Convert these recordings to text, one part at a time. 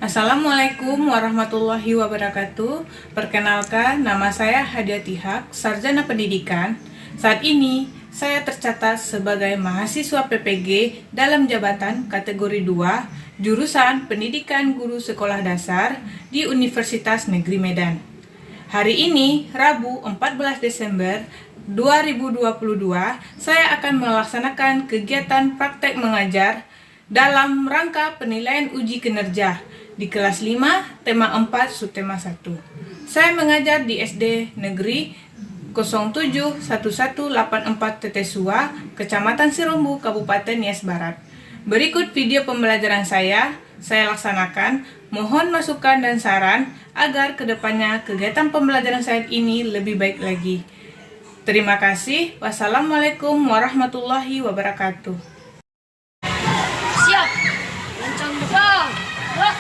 Assalamualaikum warahmatullahi wabarakatuh. Perkenalkan, nama saya Hadia Tihak, Sarjana Pendidikan. Saat ini, saya tercatat sebagai mahasiswa PPG dalam jabatan kategori 2, jurusan Pendidikan Guru Sekolah Dasar di Universitas Negeri Medan. Hari ini, Rabu 14 Desember 2022, saya akan melaksanakan kegiatan praktek mengajar dalam rangka penilaian uji kinerja di kelas 5, tema 4, subtema 1. Saya mengajar di SD Negeri 071184 Tetesua, Kecamatan Sirumbu, Kabupaten Nias Barat. Berikut video pembelajaran saya laksanakan. Mohon masukan dan saran agar kedepannya kegiatan pembelajaran saya ini lebih baik lagi. Terima kasih. Wassalamualaikum warahmatullahi wabarakatuh. Siap, lancang depan, tegak,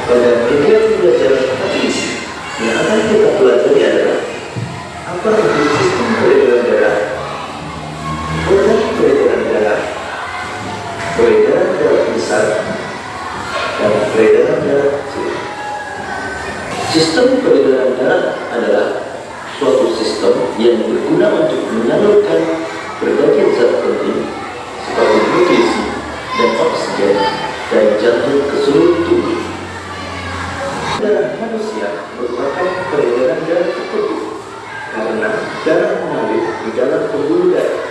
Pada media pembelajaran kali ini, yang akan kita pelajari adalah apa itu sistem peredaran darah, proses peredaran darah, peredaran darah besar, dan peredaran darah kecil. Sistem peredaran darah adalah suatu sistem yang berguna untuk menyalurkan berbagai zat penting seperti nutrisi dan oksigen dari jantung ke seluruh tubuh. Darah manusia merupakan peredaran darah tertentu karena darah mengalir di dalam pembuluh darah.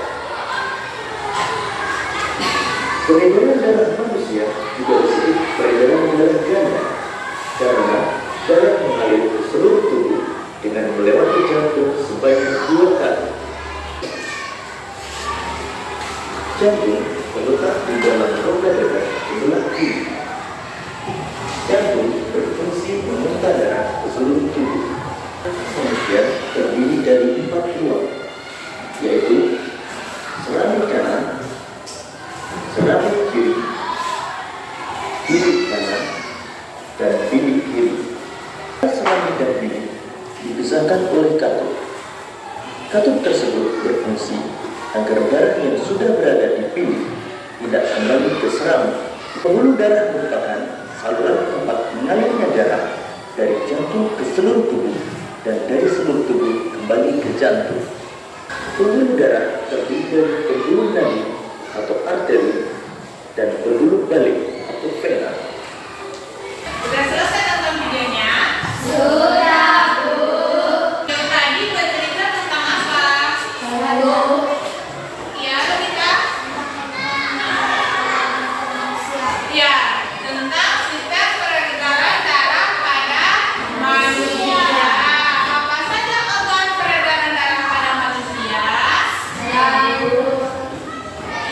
Peredaran darah manusia juga disebut peredaran darah ganda karena darah mengalir ke seluruh tubuh dengan melewati jantung sebanyak 2 kali. Jantung terletak di dalam rongga dada sebelah kiri. Jantung berfungsi memutar darah ke seluruh tubuh. Manusia terdiri dari 4 ruang, yaitu selaput kanan, selaput kiri, bilik kanan, dan bilik kiri. Selaput dan bilik dipisahkan oleh katup. Katup tersebut berfungsi agar darah yang sudah berada di bilik tidak kembali ke seram. Pembuluh darah merupakan saluran tempat mengalirnya darah dari jantung ke seluruh tubuh dan dari seluruh tubuh kembali ke jantung. Pembuluh darah terdiri dari pembuluh nadi atau arteri dan pembuluh balik atau vena. Sudah selesai nonton videonya? Sudah. Yang tadi bercerita tentang apa? Iya, Lolita? Ya, tentang sistem peredaran darah pada manusia. Apa saja organ peredaran darah pada manusia?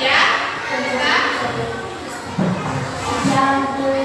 Ya, tentang Jantung,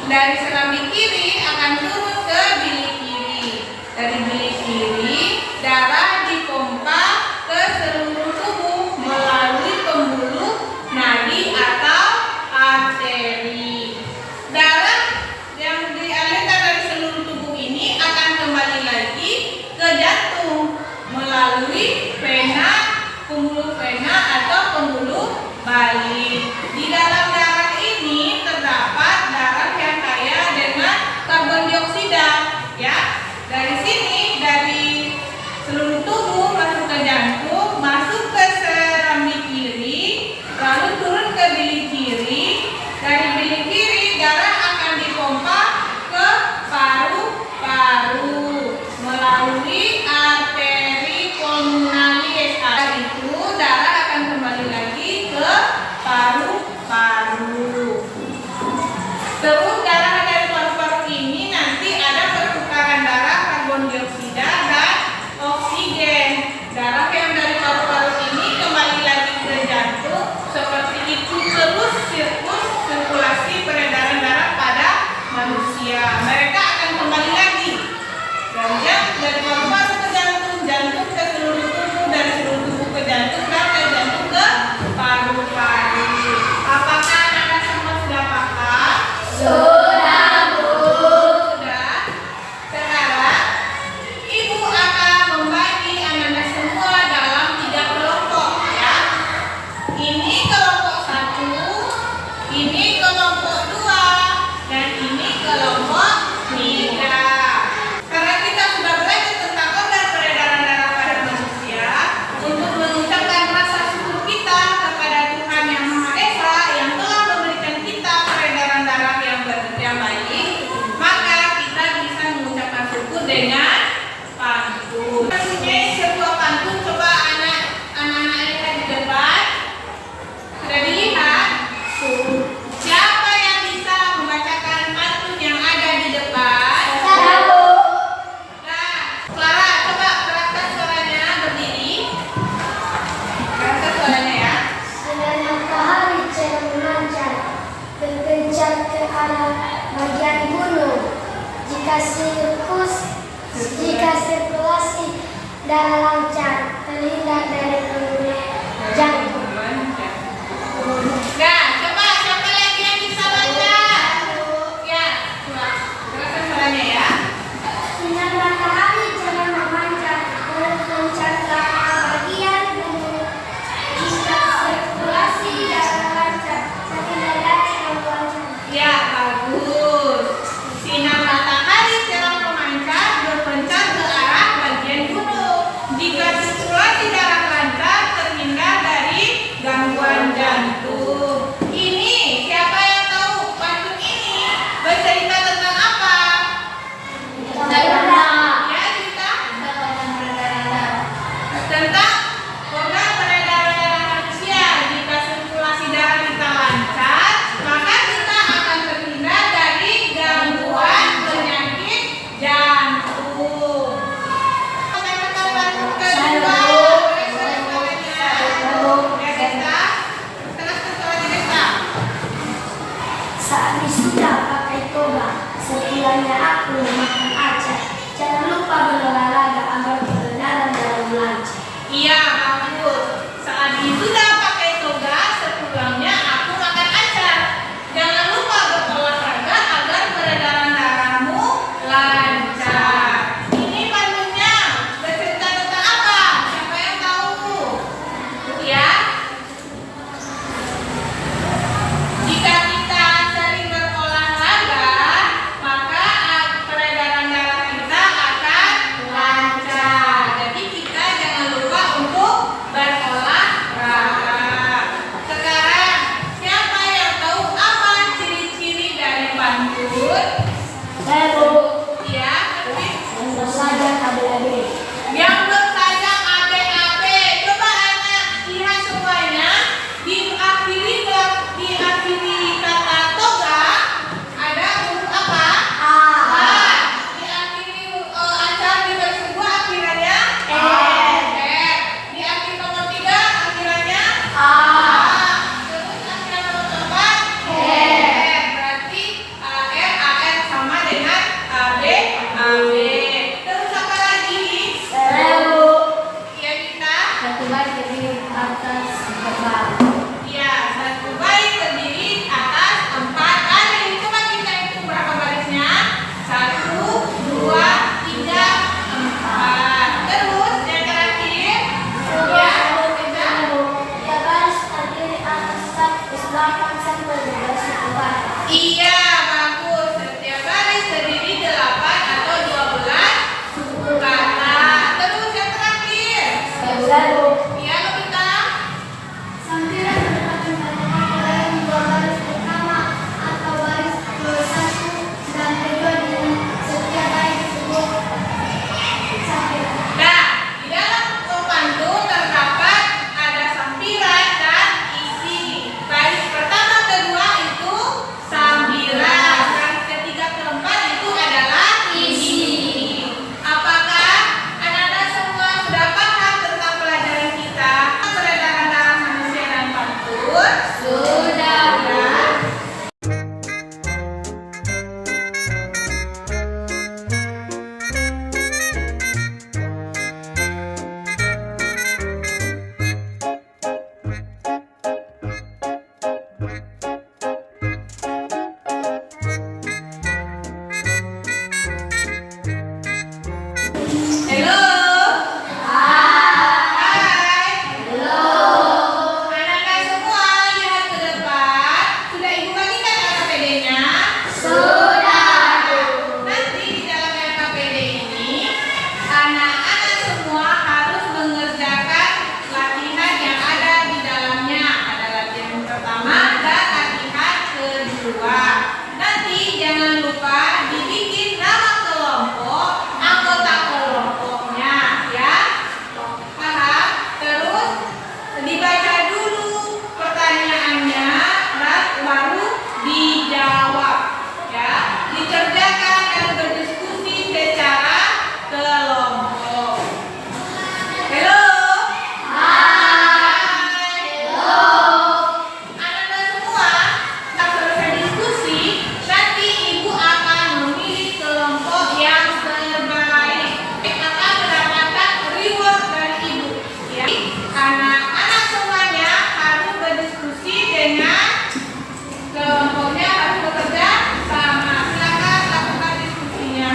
dari serambi kiri akan turun ke bilik kiri. Dari bilik kiri, darah dipompa ke seluruh tubuh melalui pembuluh nadi atau arteri. Darah yang dialirkan dari seluruh tubuh ini akan kembali lagi ke jantung melalui vena, pembuluh vena atau pembuluh balik. Di dalam darah ini terdapat darah yang kaya dengan karbon dioksida, ya. Dari sini, dari seluruh tubuh masuk ke jantung, masuk ke serambi kiri, lalu turun ke bilik kiri. Dari bilik kiri, darah akan dipompa ke paru-paru melalui arteri pulmonalis. Setelah itu, darah akan kembali lagi ke paru-paru. Terus darah dari paru-paru ini nanti ada pertukaran darah karbon dioksida dan oksigen. Darah yang dari paru-paru ini kembali lagi ke jantung. Seperti itu terus sirkulasi peredaran darah pada manusia. Mereka akan kembali lagi dari paru-paru ke jantung, jantung ke seluruh tubuh, dari seluruh tubuh ke jantung, dan dari jantung ke paru-paru. Apakah anak-anak semua sudah paham? Sudah, Bu. Sudah. Sekarang Ibu akan membagi anak-anak semua dalam 3 kelompok, ya. Ini kelompok 1, ini kelompok 2, dan ini kelompok 3. Karena kita sudah belajar tentang organ peredaran darah pada manusia, untuk mengucapkan rasa syukur kita kepada Tuhan Yang Maha Esa yang telah memberikan kita peredaran darah yang baik, maka kita bisa mengucapkan syukur dengan pantun. Mempunyai sebuah pantun, coba anak-anak lihat di depan. Sudah dilihat? Siapa yang bisa membacakan pantun yang ada di depan? Tahu. Nah, Clara, coba gerakkan suaranya berdiri. Gerakkan suaranya, ya. Sinar matahari cerah memancar, berpencar ke arah bagian gunung. Jika sirkulasi darah lancar, terhindar dari pembuluh jantung. Nah, coba siapa lagi yang bisa baca? Ya, coba gerakkan suaranya, ya. Sinar matahari cerah memancar, berpencar ke arah bagian gunung. Jika sirkulasi darah lancar, terhindar dari gangguan jantung. Ya, bagus. Sinar matahari cerah memancar, berpencar ke arah bagian gunung. Jika sirkulasi darah lancar, terhindar dari gangguan jantung. Ini siapa yang tahu pantun ini bercerita tentang apa? Ya, cerita tentang organ peredaran darah manusia. Jika sirkulasi darah kita lancar, maka kita akan terhindar dari gangguan penyakit jantung. Katakan pantun kedua. Ya, Desta. Teruskan suaranya, Desta. Saat wisuda pakai toga, sepulangnya aku makan acar. Jangan lupa berolahraga agar peredaran darah lancar. Iya, bagus. Saat wisuda pakai toga, sepulangnya aku makan acar. Jangan lupa berolahraga agar peredaran darahmu lancar. Ini pantunnya bercerita tentang apa? Siapa yang tahu? Ya. Jika kita sering berolahraga, maka peredaran darah kita akan lancar. Jadi kita jangan lupa untuk berolahraga. Iya, bagus. Setiap baris terdiri 8 atau 12 kata. Terus yang terakhir. Iya, Lovita. Sampiran merupakan kata-kata dalam dua baris pertama atau baris ke-1 dan kedua dengan setiap baris disebut sampiran. Nah, di dalam pantun terdapat ada sampiran dan isi. Baris pertama, kedua itu sampiran. Baris ketiga, keempat itu adalah isi. Apakah anak-anak semua sudah paham tentang pelajaran kita? Peredaran darah manusia dan pantun? Sudah. Halo. Hai. Anak-anak semua lihat ke depan. Sudah Ibu bagikan LKPD-nya? Nanti di dalam LKPD ini anak-anak semua harus mengerjakan latihan yang ada di dalamnya. Ada latihan pertama dan latihan kedua. Nanti jangan lupa dibikin nama kelompok, anggota kelompoknya, ya. Paham? Terus dibaca dulu pertanyaannya, baru dijawab, ya. Dikerjakan dan berdiskusi secara kelompok. Halo. Hai. Anak-anak semua, setelah selesai diskusi, nanti Ibu akan memilih kelompok yang terbaik. Akan mendapatkan reward dari Ibu. Ya. Anak-anak semuanya harus berdiskusi dengan kelompoknya, harus bekerja sama. Silakan lakukan diskusinya.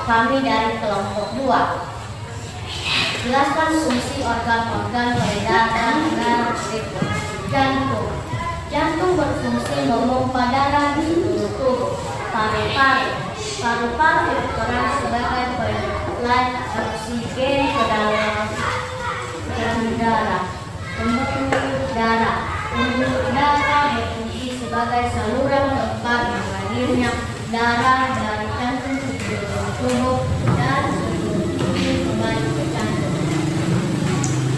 Kami dari kelompok 2. Jelaskan fungsi organ-organ peredaran darah berikut. Jantung. Jantung berfungsi memompa darah di seluruh tubuh. Paru-paru. Paru-paru berperan sebagai pengumpul oksigen ke dalam darah. Pembuluh darah. Pembuluh darah berfungsi sebagai saluran tempat mengalirnya darah dari jantung tubuh dan seluruh tubuh kembali ke jantung.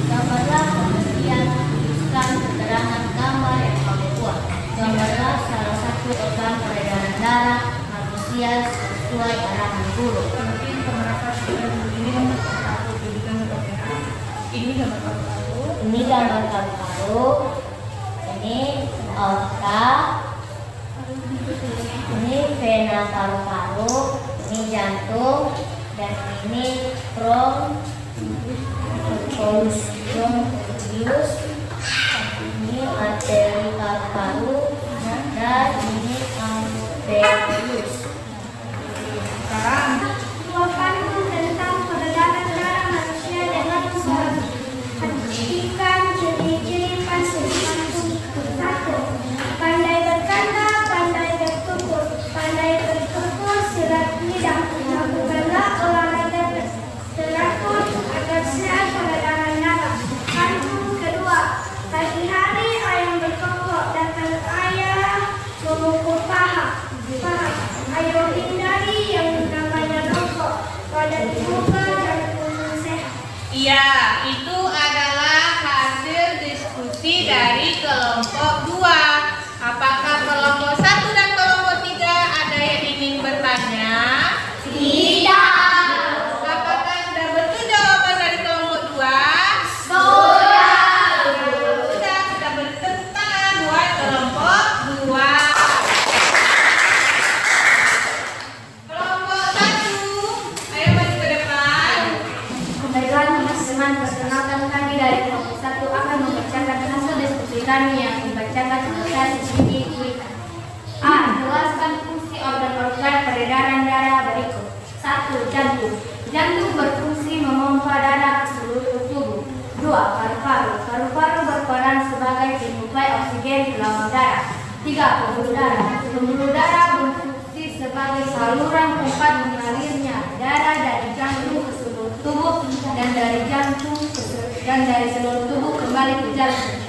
Gambarlah kemudian tuliskan keterangan gambar yang kamu buat. Gambarlah salah satu organ peredaran darah manusia sesuai arahan guru. Mungkin pemerintah sudah ini gambar paru jadikan ini gambar paru. Ini gambar paru-paru, ini aorta, ini vena paru-paru, ini jantung, dan ini bronchus, ini arteri paru-paru, dan ini alveolus. Sekarang Luapanku tentang peredaran darah manusia dengan perhatikan ciri-ciri pasien jantung. 1. Pandai berkata, pandai bertutur, pandai bertutur, silat lidah. Lakukanlah olahraga teratur agar sehat peredaran darah. Kedua, pagi hari ayam berkokok dan kalau ayam mengukur paha. Ayo hindari yang namanya rokok pada muka dan tubuh sehat. iya, itu adalah hasil diskusi dari kelompok 2. Apakah kelompok 1 dan kelompok 3 ada yang ingin bertanya? Tidak. Apakah sudah betul jawaban dari kelompok 2? Sudah bertentangan buat kelompok 2. Kelompok 1, ayo maju ke depan. Baiklah teman-teman, perkenalkan kami dari kelompok 1 akan membacakan hasil diskusi kami yang dibacakan selesai sini tulisan. A. Jelaskan fungsi organ-organ peredaran darah berikut. 1. Jantung. Jantung berfungsi memompa darah ke seluruh tubuh. 2. Paru-paru. Paru-paru berperan sebagai penyuplai oksigen ke lambung darah. 3. Pembuluh darah. Pembuluh darah berfungsi sebagai saluran tempat mengalirnya darah dari jantung ke seluruh tubuh dan dari seluruh tubuh kembali ke jantung.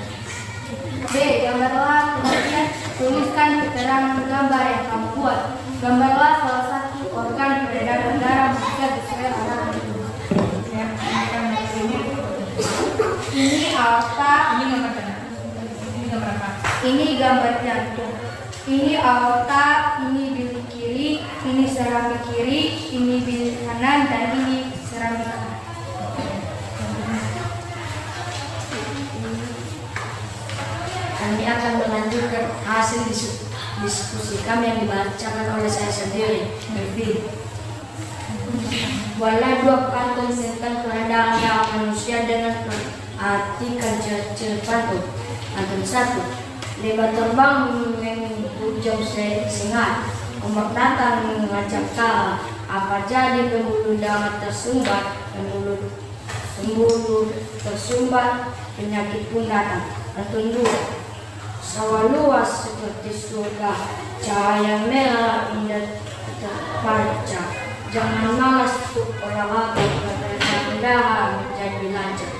B. Gambarlah kemudian tuliskan keterangan gambar yang kamu buat. Gambarlah salah satu organ peredaran darah manusia sesuai arahan guru. Ini aorta, Ini gambar tengah. Ini gambar apa? ini gambar jantung. Ini aorta, ini bilik kiri, ini seramik kiri, ini bilik kanan, dan ini seramik kanan. Kami akan melanjutkan hasil diskusi kami yang dibacakan oleh saya sendiri, Melvin. Buatlah 2 pantun tentang peredaran darah manusia dengan artikan ciri pantun. Pantun 1. Lebar terbang menghujam singa, ombak datang mengajak kalah. Apa jadi pembuluh darah tersumbat, pembuluh tersumbat, penyakit pun datang. Pantun 2. Sawah luas seperti surga, cahaya merah indah terbaca. Jangan malas untuk olahraga, peredaran darah menjadi lancar.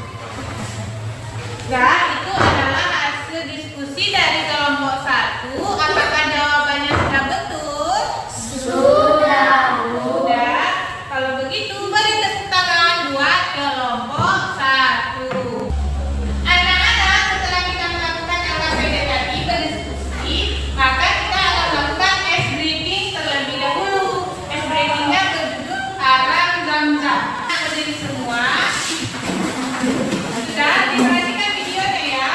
Ya, itu adalah hasil diskusi dari kelompok 1. Apakah jawabannya sudah betul? Sudah. Sudah. Kalau begitu, beri tepuk tangan buat kelompok 1. Anak-anak, setelah kita melakukan LKPD tadi berdiskusi, maka kita akan melakukan ice breaking terlebih dahulu. Ice breakingnya berjudul Arang Zam-Zam. Berdiri semua. Sudah diperhatikan videonya ya.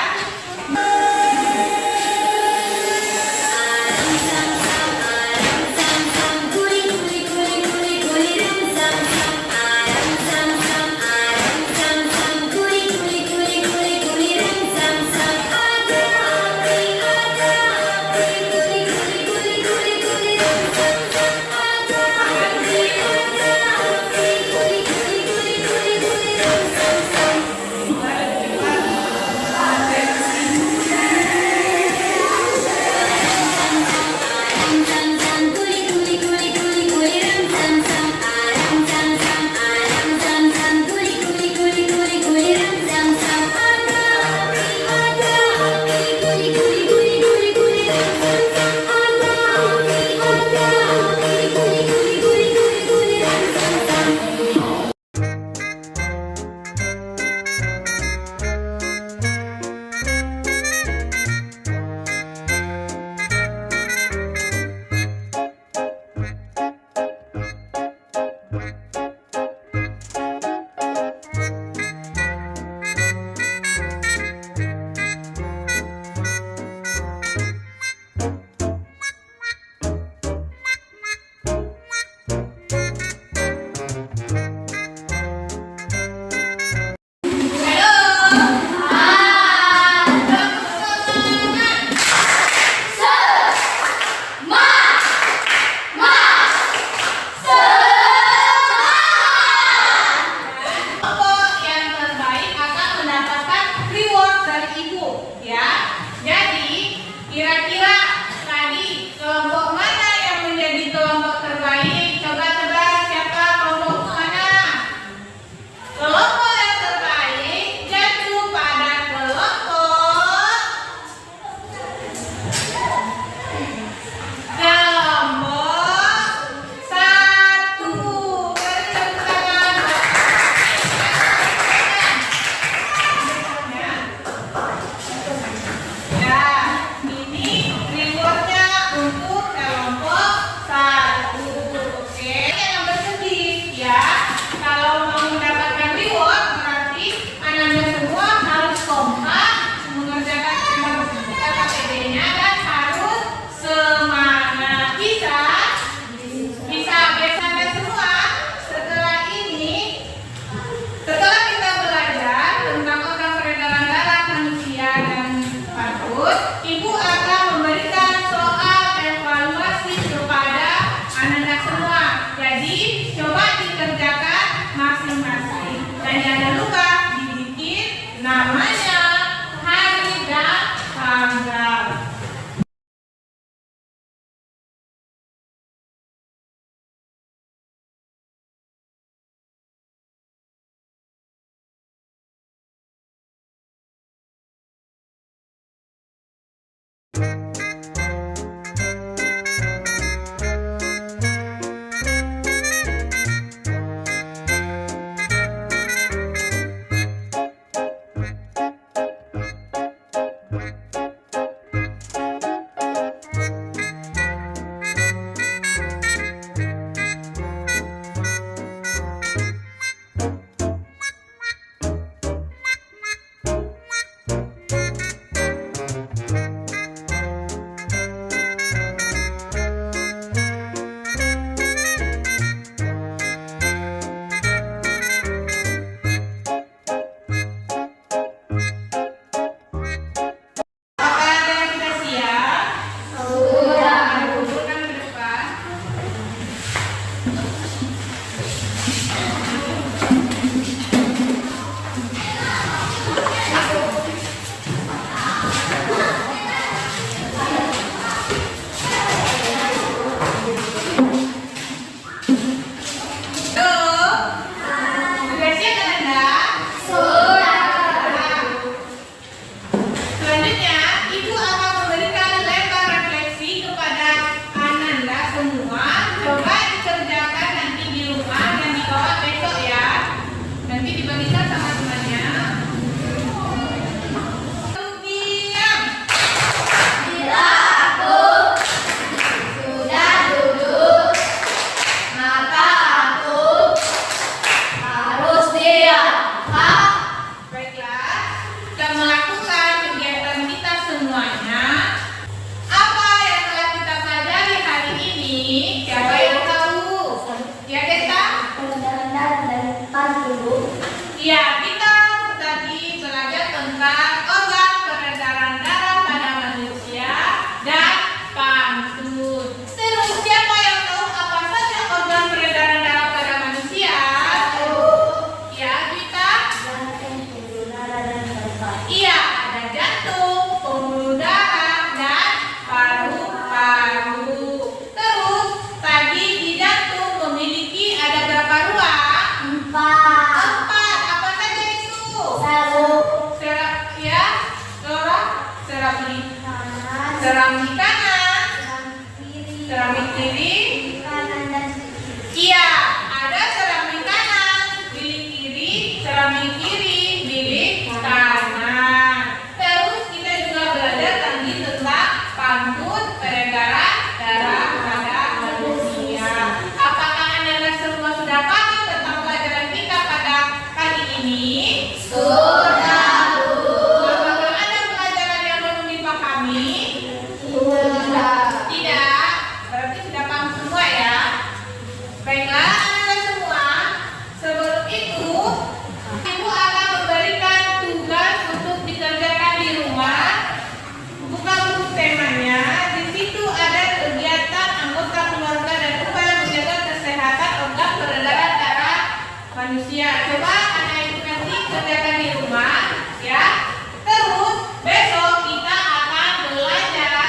manusia. Coba anak ibu nanti kerjakan di rumah ya. Terus besok kita akan belajar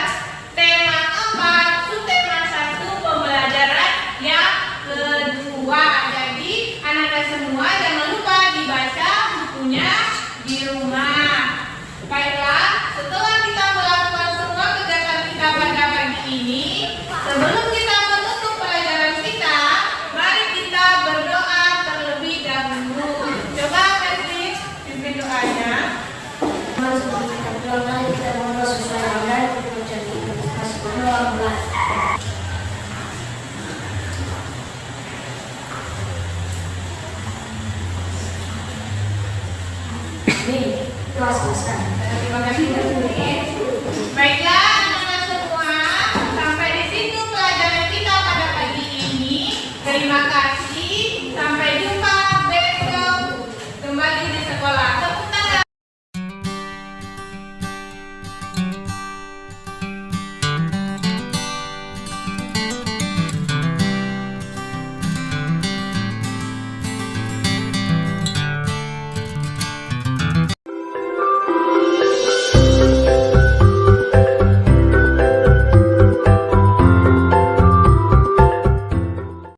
tema 4, subtema 1, pembelajaran yang kedua. Jadi anak-anak semua jangan lupa dibaca bukunya di rumah. Baiklah, setelah kita melakukan semua kegiatan kita pada pagi ini, sebelum kita menutup pelajaran kita, mari kita berdoa terlebih dahulu. Coba Patrick pimpin doanya. Mari kita berdoa, kita berdoa sesuai dengan ucapan kita. Kasih berdoa. Ini kelas besar. Terima kasih Patrick. Baiklah.